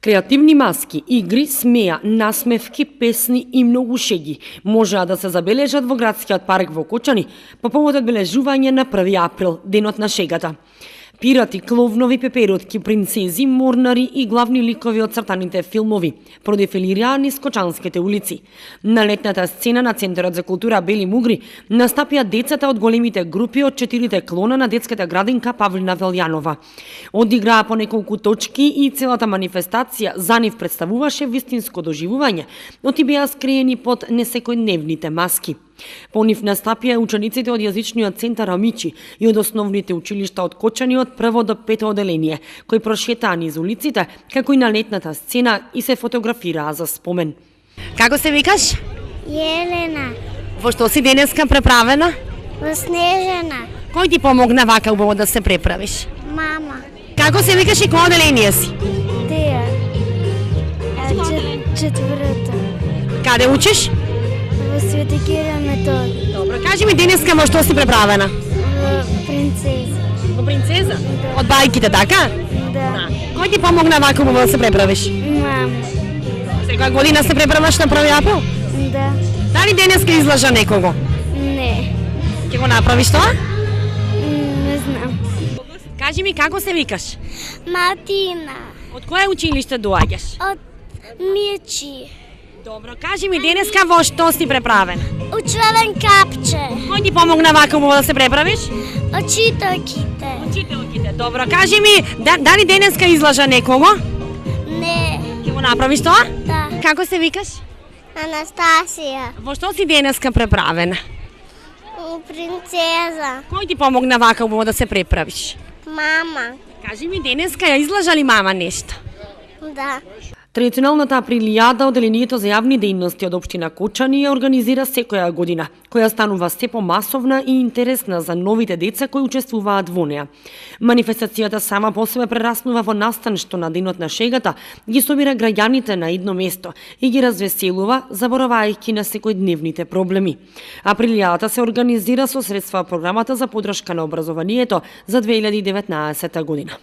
Креативни маски, игри, смеа, насмевки, песни и многу шеги можеа да се забележат во градскиот парк во Кочани по повод одбележување на 1 април, денот на шегата. Пирати, кловнови, пеперутки, принцези, морнари и главни ликови од цртаните филмови продефилираа низ кочанските улици. На летната сцена на Центарот за култура Бели Мугри настапија децата од големите групи од 4 клона на детската градинка Павлина Велјанова. Одиграа по неколку точки и целата манифестација за нив представуваше вистинско доживување, оти беа скриени под несекојдневните маски. По нив настапија учениците од јазичниот центар Амичи и од основните училишта од Кочани од 1 до 5 оделение, кои прошетаа низ улиците, како и на летната сцена и се фотографираа за спомен. Како се викаш? Елена, Во што си денеска преправена? во Снежана, Кој ти помогна вака убаво да се преправиш? мама, Како се викаш и кој оделение си? Теја, четврто, Каде учиш? во Свети Кирил Методи, Добро, кажи ми денеска во што си преправена? во Принцеза, Во принцеза? Од бајките, така? да, Кој ти помогна вака убаво да се преправиш? мама, Секоја година се преправаш на 1 април? да, Дали денеска излажа некого? не, Ќе го направиш тоа? не знам. Кажи ми како се викаш? Мартина, Од кое училиште доаѓаш? од Мичи, Добро, кажи ми денеска во што си преправена? учевен капче, Кој ти помогна вака убаво да се преправиш? очитоките, Учителките. Добро, кажи ми дали денеска излажа некого? не, Ќе го направиш тоа? да, Како се викаш? Анастасија, Во што си денеска преправена? принцеза, Кој ти помогна вака убаво да се преправиш? мама, Кажи ми денеска ја излажа ли мама нешто? да. Традиционалната априлијада оделението за јавни дејности од општина Кочани ја организира секоја година, која станува се помасовна и интересна за новите деца кои учествуваат во неа. Манифестацијата сама по себе прераснува во настан што на денот на шегата ги собира граѓаните на едно место и ги развеселува, заборавајќи на секојдневните проблеми. Априлијадата се организира со средства од програмата за поддршка на образованието за 2019 година.